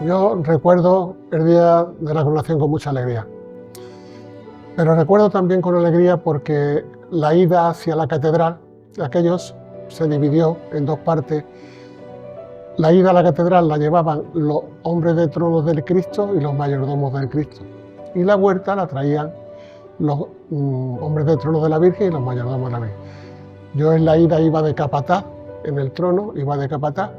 yo recuerdo el día de la coronación con mucha alegría. Pero recuerdo también con alegría porque la ida hacia la catedral, aquellos se dividió en dos partes. La ida a la catedral la llevaban los hombres de tronos del Cristo y los mayordomos del Cristo. Y la vuelta la traían los hombres de trono de la Virgen y los mayordomos de la Virgen. Yo en la ida iba de capataz, en el trono iba de capataz,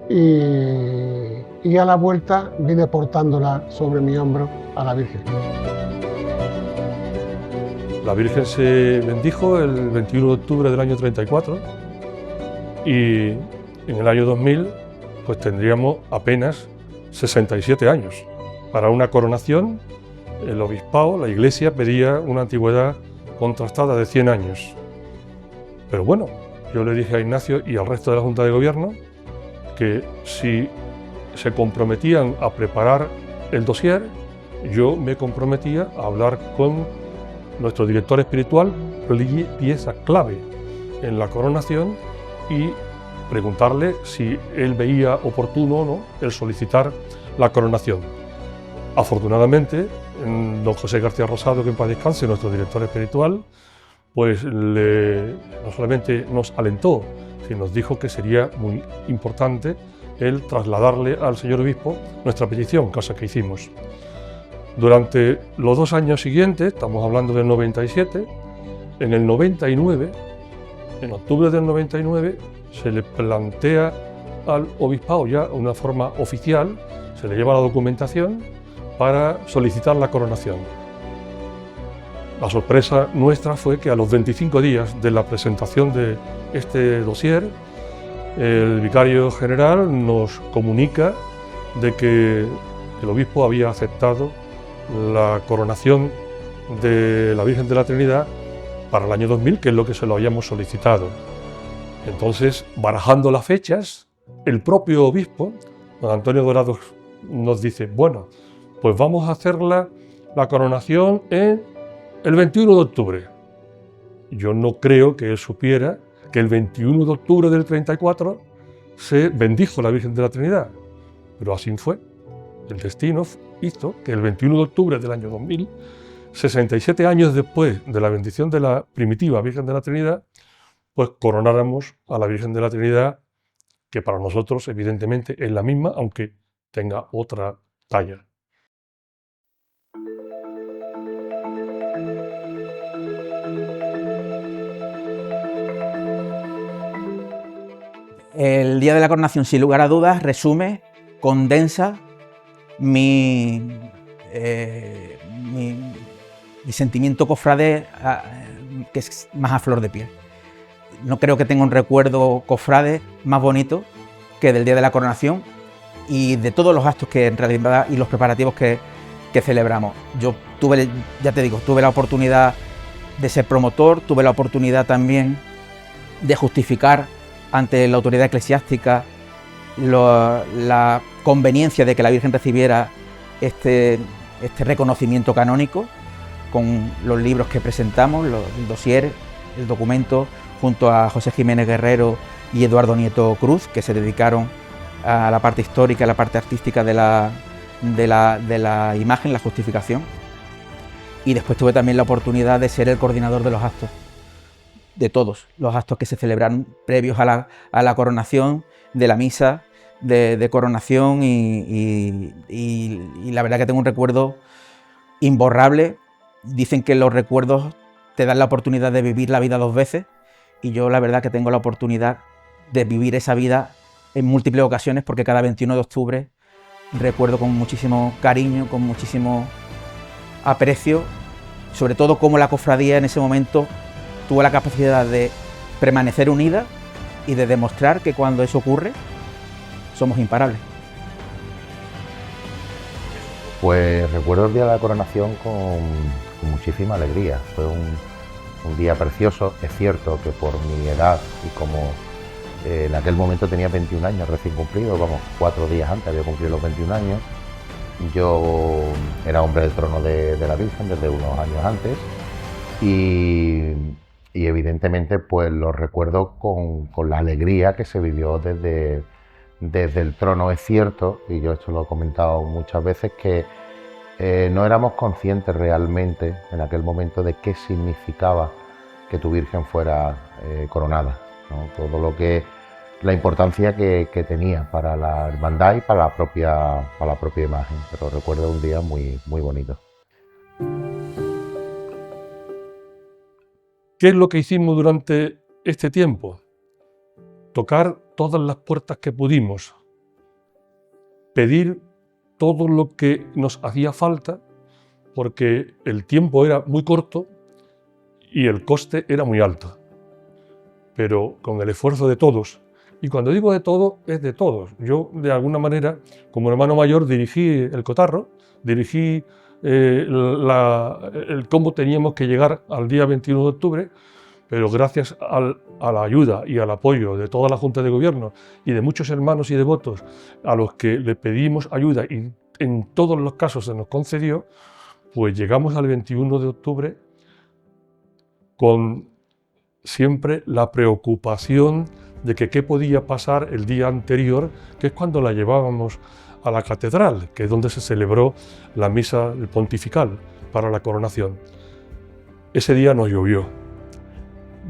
y a la vuelta vine portándola sobre mi hombro a la Virgen. La Virgen se bendijo el 21 de octubre del año 34 y en el año 2000 pues tendríamos apenas 67 años. Para una coronación, el obispado, la Iglesia, pedía una antigüedad contrastada de 100 años. Pero bueno, yo le dije a Ignacio y al resto de la Junta de Gobierno que si se comprometían a preparar el dossier, yo me comprometía a hablar con nuestro director espiritual, pieza clave en la coronación, y preguntarle si él veía oportuno o no el solicitar la coronación. Afortunadamente, don José García Rosado, que en paz descanse, nuestro director espiritual, pues no solamente nos alentó, sino nos dijo que sería muy importante el trasladarle al señor obispo nuestra petición, cosa que hicimos. Durante los 2 años siguientes, estamos hablando del 97, en el 99, en octubre del 99, se le plantea al obispado ya de una forma oficial, se le lleva la documentación para solicitar la coronación. La sorpresa nuestra fue que a los 25 días de la presentación de este dossier, el vicario general nos comunica de que el obispo había aceptado la coronación de la Virgen de la Trinidad para el año 2000, que es lo que se lo habíamos solicitado. Entonces, barajando las fechas, el propio obispo, don Antonio Dorado, nos dice, bueno, pues vamos a hacer la coronación el 21 de octubre. Yo no creo que él supiera que el 21 de octubre del 34 se bendijo la Virgen de la Trinidad, pero así fue. El destino hizo que el 21 de octubre del año 2000, 67 años después de la bendición de la primitiva Virgen de la Trinidad, pues coronáramos a la Virgen de la Trinidad, que para nosotros evidentemente es la misma, aunque tenga otra talla. El día de la coronación, sin lugar a dudas, resume, condensa mi sentimiento cofrade, que es más a flor de piel. No creo que tenga un recuerdo cofrade más bonito que del día de la coronación y de todos los actos que en realidad y los preparativos que celebramos. Yo tuve, ya te digo, tuve la oportunidad de ser promotor, tuve la oportunidad también de justificar ante la autoridad eclesiástica la conveniencia de que la Virgen recibiera este reconocimiento canónico con los libros que presentamos, el dossier, el documento, junto a José Jiménez Guerrero y Eduardo Nieto Cruz, que se dedicaron a la parte histórica, a la parte artística de la imagen, la justificación. Y después tuve también la oportunidad de ser el coordinador de los actos, de todos los actos que se celebraron previos a la coronación, de la misa de coronación, y la verdad que tengo un recuerdo imborrable. Dicen que los recuerdos te dan la oportunidad de vivir la vida 2 veces, y yo la verdad que tengo la oportunidad de vivir esa vida en múltiples ocasiones, porque cada 21 de octubre recuerdo con muchísimo cariño, con muchísimo aprecio, sobre todo cómo la cofradía en ese momento tuvo la capacidad de permanecer unida y de demostrar que cuando eso ocurre somos imparables. Pues recuerdo el día de la coronación con muchísima alegría. Fue un día precioso. Es cierto que por mi edad y como en aquel momento tenía 21 años recién cumplidos, 4 días antes había cumplido los 21 años, yo era hombre del trono de la Virgen desde unos años antes, y evidentemente pues lo recuerdo con la alegría que se vivió desde desde el trono. Es cierto, y yo esto lo he comentado muchas veces, que no éramos conscientes realmente en aquel momento de qué significaba que tu Virgen fuera coronada, ¿no? Todo lo que, la importancia que tenía para la hermandad y para la propia imagen. Pero recuerdo un día muy, muy bonito. ¿Qué es lo que hicimos durante este tiempo? Tocar todas las puertas que pudimos, pedir todo lo que nos hacía falta, porque el tiempo era muy corto y el coste era muy alto. Pero con el esfuerzo de todos, y cuando digo de todos, es de todos. Yo, de alguna manera, como hermano mayor, dirigí el cotarro, dirigí el cómo teníamos que llegar al día 21 de octubre, pero gracias a la ayuda y al apoyo de toda la Junta de Gobierno y de muchos hermanos y devotos a los que le pedimos ayuda y en todos los casos se nos concedió, pues llegamos al 21 de octubre con siempre la preocupación de que qué podía pasar el día anterior, que es cuando la llevábamos a la catedral, que es donde se celebró la misa pontifical para la coronación. Ese día nos llovió.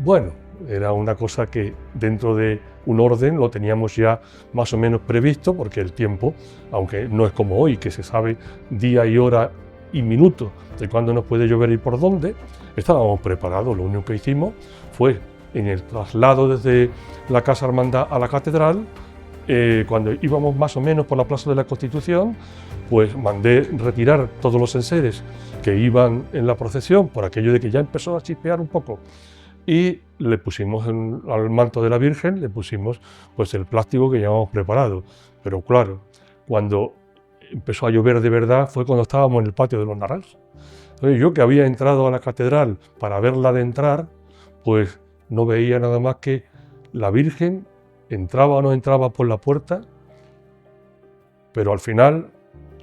Bueno, era una cosa que dentro de un orden lo teníamos ya más o menos previsto, porque el tiempo, aunque no es como hoy, que se sabe día y hora y minuto de cuándo nos puede llover y por dónde, estábamos preparados. Lo único que hicimos fue, en el traslado desde la Casa Hermandad a la catedral, cuando íbamos más o menos por la Plaza de la Constitución, pues mandé retirar todos los enseres que iban en la procesión, por aquello de que ya empezó a chispear un poco, y le pusimos al manto de la Virgen, le pusimos pues el plástico que llevábamos preparado. Pero claro, cuando empezó a llover de verdad fue cuando estábamos en el patio de los Naranjos. Entonces yo, que había entrado a la catedral para verla de entrar, pues no veía nada más que la Virgen entraba o no entraba por la puerta, pero al final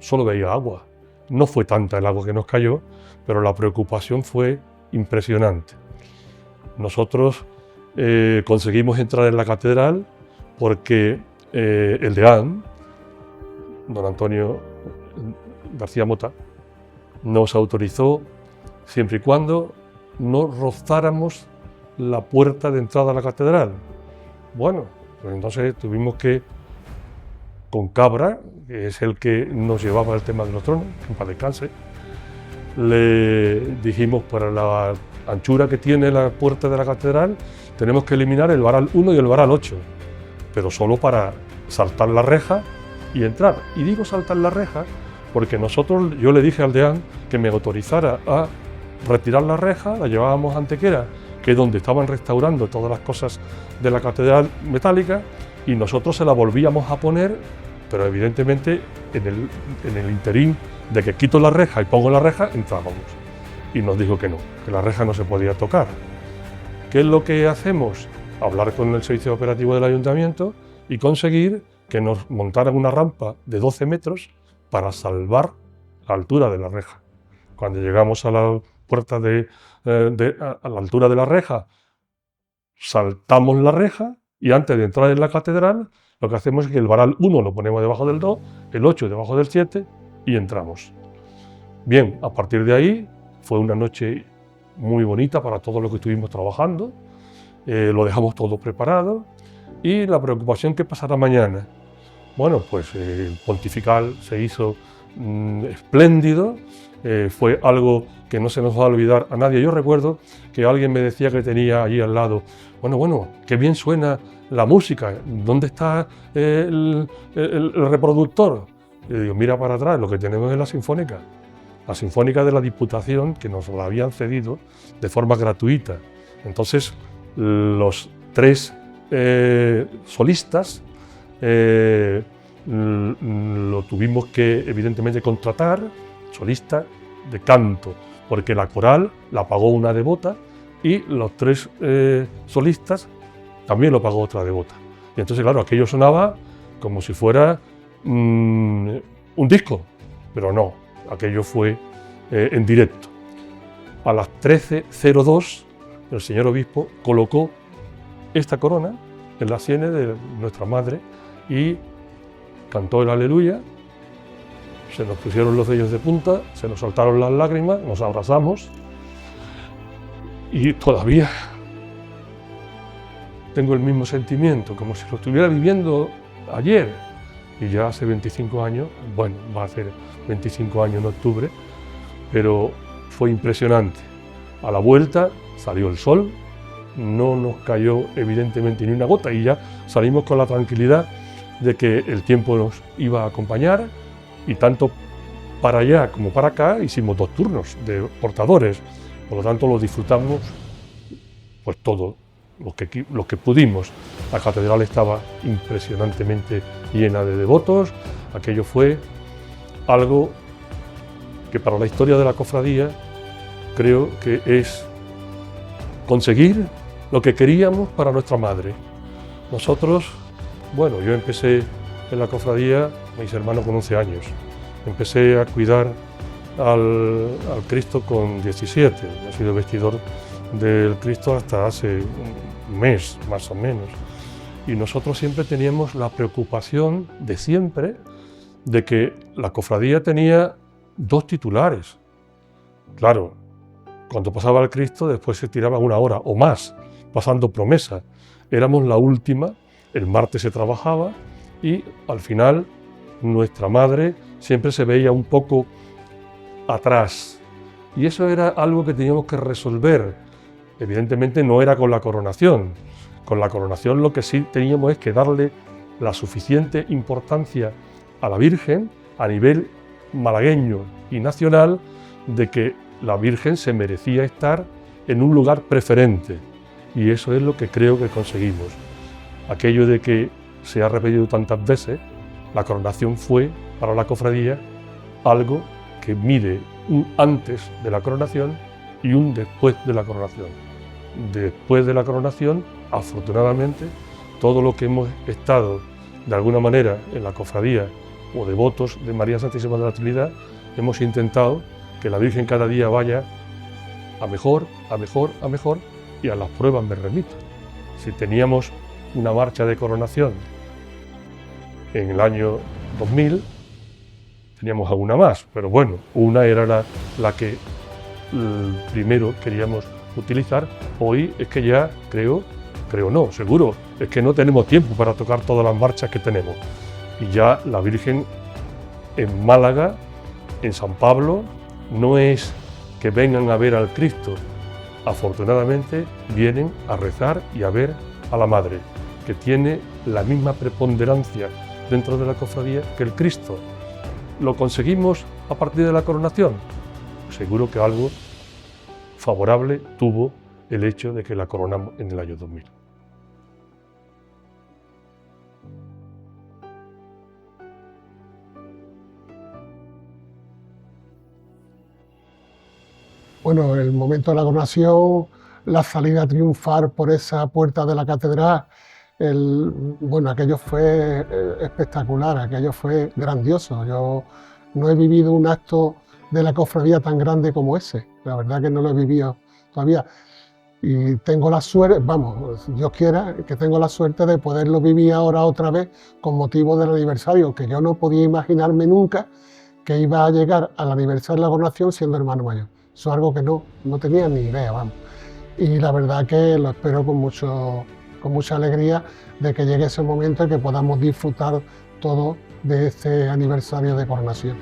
solo veía agua. No fue tanta el agua que nos cayó, pero la preocupación fue impresionante. Nosotros conseguimos entrar en la catedral porque el deán, don Antonio García Mota, nos autorizó siempre y cuando no rozáramos la puerta de entrada a la catedral. Bueno, pues entonces tuvimos que, con Cabra, que es el que nos llevaba el tema de los tronos, en paz descanse, le dijimos, para la anchura que tiene la puerta de la catedral, tenemos que eliminar el varal 1 y el varal 8, pero solo para saltar la reja y entrar. Y digo saltar la reja porque yo le dije al deán que me autorizara a retirar la reja, la llevábamos a Antequera, que es donde estaban restaurando todas las cosas de la catedral metálica, y nosotros se la volvíamos a poner, pero evidentemente en el interín de que quito la reja y pongo la reja, entrábamos. Y nos dijo que no, que la reja no se podía tocar. ¿Qué es lo que hacemos? Hablar con el servicio operativo del ayuntamiento y conseguir que nos montaran una rampa de 12 metros para salvar la altura de la reja. Cuando llegamos a la puerta a la altura de la reja, saltamos la reja y antes de entrar en la catedral, lo que hacemos es que el varal 1 lo ponemos debajo del 2, el 8 debajo del 7 y entramos. Bien, a partir de ahí fue una noche muy bonita para todos los que estuvimos trabajando, lo dejamos todo preparado y la preocupación que pasará mañana. Bueno, pues el pontifical se hizo espléndido, fue algo que no se nos va a olvidar a nadie. Yo recuerdo que alguien me decía que tenía allí al lado, bueno, qué bien suena la música, ¿dónde está el reproductor? Y le digo, mira para atrás, lo que tenemos es la sinfónica de la Diputación, que nos la habían cedido de forma gratuita. Entonces, los 3 solistas lo tuvimos que, evidentemente, contratar, solista de canto, porque la coral la pagó una devota y los 3 solistas también lo pagó otra devota. Y entonces, claro, aquello sonaba como si fuera un disco, pero no, aquello fue en directo. A las 13:02 el señor obispo colocó esta corona en las sienes de nuestra madre y cantó el Aleluya, se nos pusieron los vellos de punta, se nos saltaron las lágrimas, nos abrazamos y todavía tengo el mismo sentimiento, como si lo estuviera viviendo ayer. Y ya hace 25 años, bueno, va a hacer 25 años en octubre, pero fue impresionante. A la vuelta salió el sol, no nos cayó evidentemente ni una gota y ya salimos con la tranquilidad de que el tiempo nos iba a acompañar y tanto para allá como para acá hicimos 2 turnos de portadores, por lo tanto lo disfrutamos pues todo lo que pudimos. La catedral estaba impresionantemente llena de devotos, aquello fue algo que para la historia de la cofradía creo que es conseguir lo que queríamos para nuestra madre. Nosotros, bueno, yo empecé en la cofradía, mis hermanos con 11 años, empecé a cuidar al Cristo con 17, he sido vestidor del Cristo hasta hace un mes, más o menos. Y nosotros siempre teníamos la preocupación de siempre de que la cofradía tenía 2 titulares. Claro, cuando pasaba el Cristo después se tiraba 1 hora o más, pasando promesa. Éramos la última, el martes se trabajaba y al final nuestra madre siempre se veía un poco atrás. Y eso era algo que teníamos que resolver. Evidentemente no era con la coronación. Con la coronación lo que sí teníamos es que darle la suficiente importancia a la Virgen a nivel malagueño y nacional de que la Virgen se merecía estar en un lugar preferente. Y eso es lo que creo que conseguimos. Aquello de que se ha repetido tantas veces, la coronación fue para la cofradía algo que mide un antes de la coronación y un después de la coronación. Después de la coronación, afortunadamente, todo lo que hemos estado de alguna manera en la cofradía o devotos de María Santísima de la Trinidad, hemos intentado que la Virgen cada día vaya a mejor, a mejor, a mejor, y a las pruebas me remito. Si teníamos una marcha de coronación en el año 2000, teníamos alguna más, pero bueno, una era la que primero queríamos utilizar. Hoy es que ya creo no, seguro, es que no tenemos tiempo para tocar todas las marchas que tenemos. Y ya la Virgen en Málaga, en San Pablo, no es que vengan a ver al Cristo, afortunadamente vienen a rezar y a ver a la Madre, que tiene la misma preponderancia dentro de la cofradía que el Cristo. ¿Lo conseguimos a partir de la coronación? Seguro que algo favorable tuvo el hecho de que la coronamos en el año 2000. Bueno, el momento de la coronación, la salida triunfal por esa puerta de la catedral, bueno, aquello fue espectacular, aquello fue grandioso. Yo no he vivido un acto de la cofradía tan grande como ese, la verdad que no lo he vivido todavía. Y tengo la suerte, vamos, Dios quiera, que tengo la suerte de poderlo vivir ahora otra vez con motivo del aniversario, que yo no podía imaginarme nunca que iba a llegar al aniversario de la coronación siendo hermano mayor. Eso es algo que no tenía ni idea, vamos. Y la verdad que lo espero con mucha alegría de que llegue ese momento y que podamos disfrutar todo de este aniversario de coronación.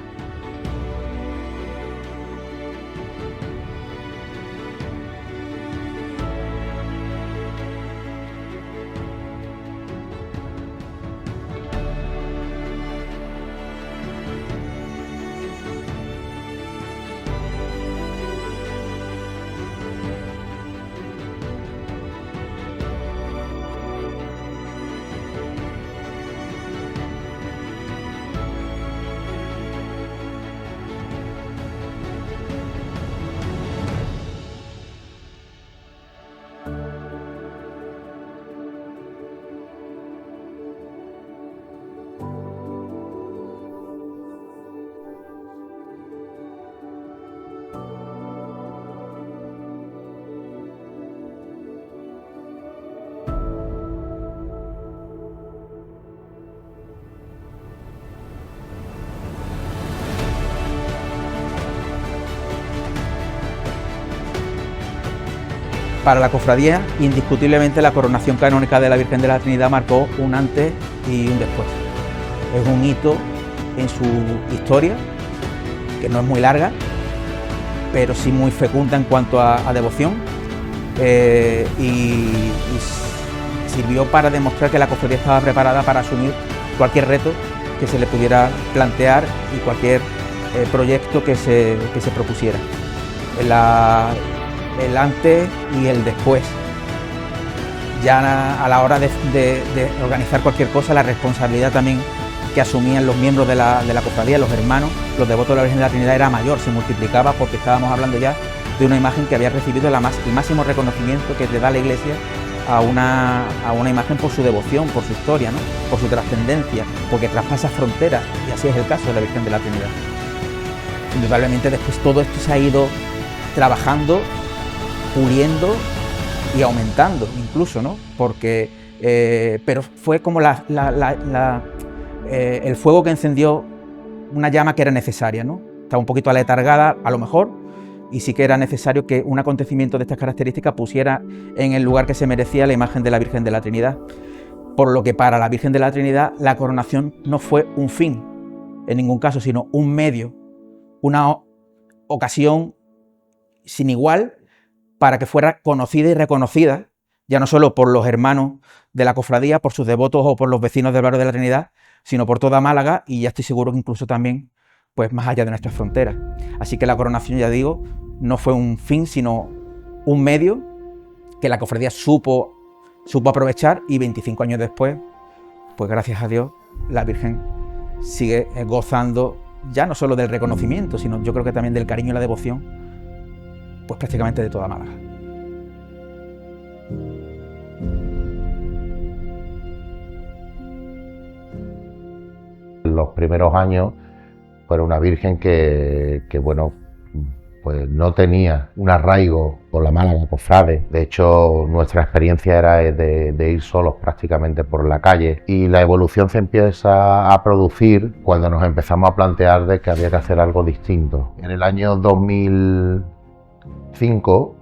Para la cofradía, indiscutiblemente la coronación canónica de la Virgen de la Trinidad marcó un antes y un después. Es un hito en su historia, que no es muy larga, pero sí muy fecunda en cuanto a devoción, y sirvió para demostrar que la cofradía estaba preparada para asumir cualquier reto que se le pudiera plantear y cualquier proyecto que se propusiera. El antes y el después. Ya a la hora de organizar cualquier cosa, la responsabilidad también que asumían los miembros de la cofradía, los hermanos, los devotos de la Virgen de la Trinidad, era mayor, se multiplicaba, porque estábamos hablando ya de una imagen que había recibido el máximo reconocimiento que le da la Iglesia a una imagen por su devoción, por su historia, ¿no? Por su trascendencia, porque traspasa fronteras, y así es el caso de la Virgen de la Trinidad. Indudablemente después todo esto se ha ido trabajando, puliendo y aumentando incluso, ¿no? Porque, pero fue como el fuego que encendió una llama que era necesaria, ¿no? Estaba un poquito aletargada a lo mejor, y sí que era necesario que un acontecimiento de estas características pusiera en el lugar que se merecía la imagen de la Virgen de la Trinidad. Por lo que para la Virgen de la Trinidad la coronación no fue un fin en ningún caso, sino un medio, una ocasión sin igual para que fuera conocida y reconocida, ya no solo por los hermanos de la cofradía, por sus devotos o por los vecinos del barrio de la Trinidad, sino por toda Málaga, y ya estoy seguro que incluso también pues más allá de nuestras fronteras. Así que la coronación, ya digo, no fue un fin, sino un medio que la cofradía supo aprovechar, y 25 años después, pues gracias a Dios, la Virgen sigue gozando ya no solo del reconocimiento, sino yo creo que también del cariño y la devoción, pues prácticamente de toda Málaga. Los primeros años fueron una Virgen que bueno, pues no tenía un arraigo con la Málaga cofrade. De hecho, nuestra experiencia era de ir solos prácticamente por la calle, y la evolución se empieza a producir cuando nos empezamos a plantear de que había que hacer algo distinto. En el año 2005,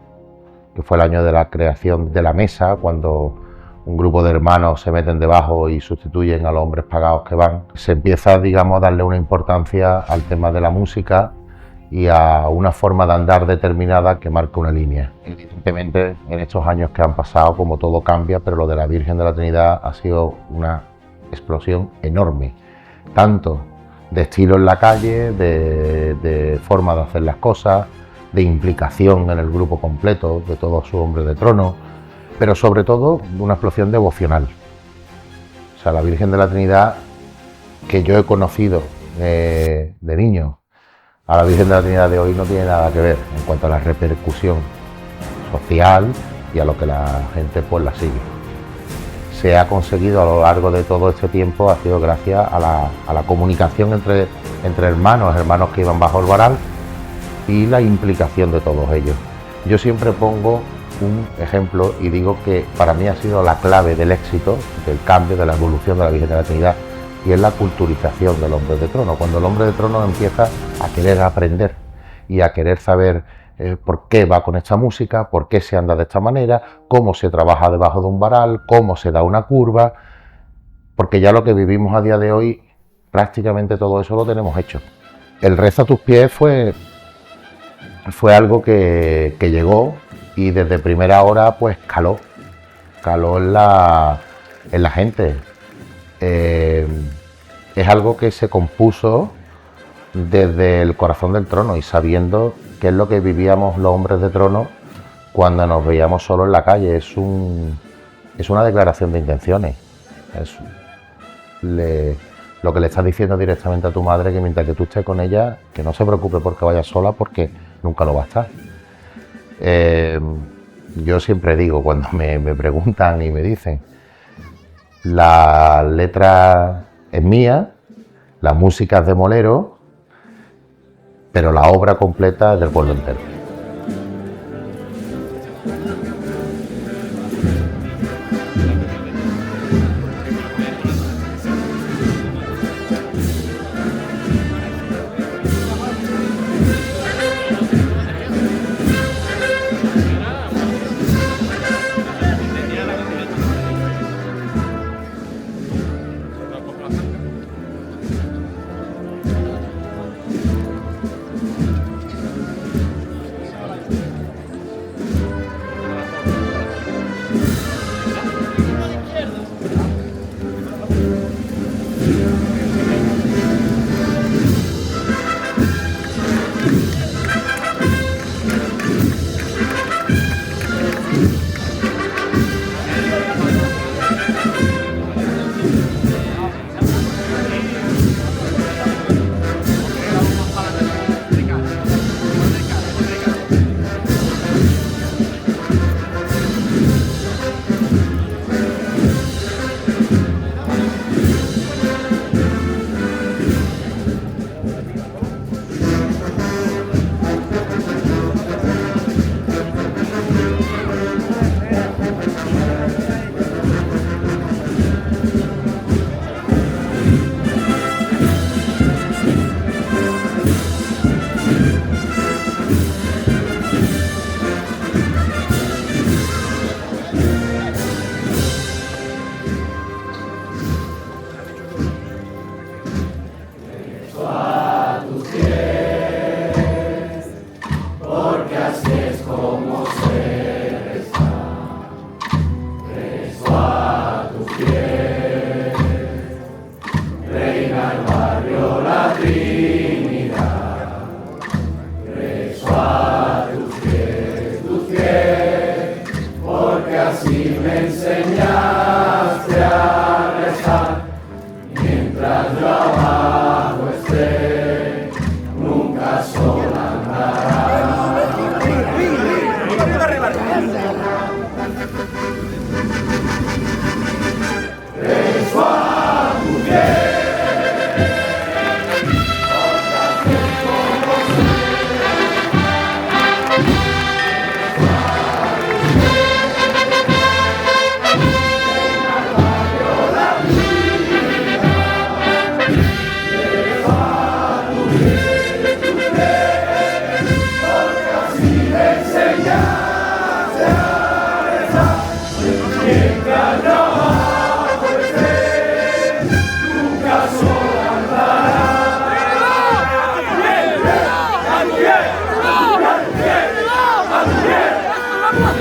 que fue el año de la creación de la mesa, cuando un grupo de hermanos se meten debajo y sustituyen a los hombres pagados que van, se empieza, digamos, a darle una importancia al tema de la música y a una forma de andar determinada que marca una línea. Evidentemente, en estos años que han pasado, como todo cambia, pero lo de la Virgen de la Trinidad ha sido una explosión enorme, tanto de estilo en la calle, de forma de hacer las cosas, de implicación en el grupo completo, de todos sus hombres de trono, pero sobre todo una explosión devocional. O sea, la Virgen de la Trinidad que yo he conocido de niño a la Virgen de la Trinidad de hoy no tiene nada que ver en cuanto a la repercusión social y a lo que la gente pues la sigue. Se ha conseguido a lo largo de todo este tiempo, ha sido gracias a la comunicación entre hermanos que iban bajo el varal, y la implicación de todos ellos. Yo siempre pongo un ejemplo y digo que para mí ha sido la clave del éxito, del cambio, de la evolución de la Virgen de la Trinidad, y es la culturización del hombre de trono. Cuando el hombre de trono empieza a querer aprender y a querer saber por qué va con esta música, por qué se anda de esta manera, cómo se trabaja debajo de un varal, cómo se da una curva, porque ya lo que vivimos a día de hoy, prácticamente todo eso lo tenemos hecho. El rezo a tus pies fue algo que llegó, y desde primera hora pues caló en la gente. Es algo que se compuso desde el corazón del trono, y sabiendo qué es lo que vivíamos los hombres de trono cuando nos veíamos solos en la calle. Es una declaración de intenciones. Es lo que le estás diciendo directamente a tu madre, que mientras que tú estés con ella, que no se preocupe porque vaya sola, porque nunca lo va a estar. Yo siempre digo, cuando me preguntan y me dicen, la letra es mía, la música es de Molero, pero la obra completa es del pueblo entero. ¡Vamos!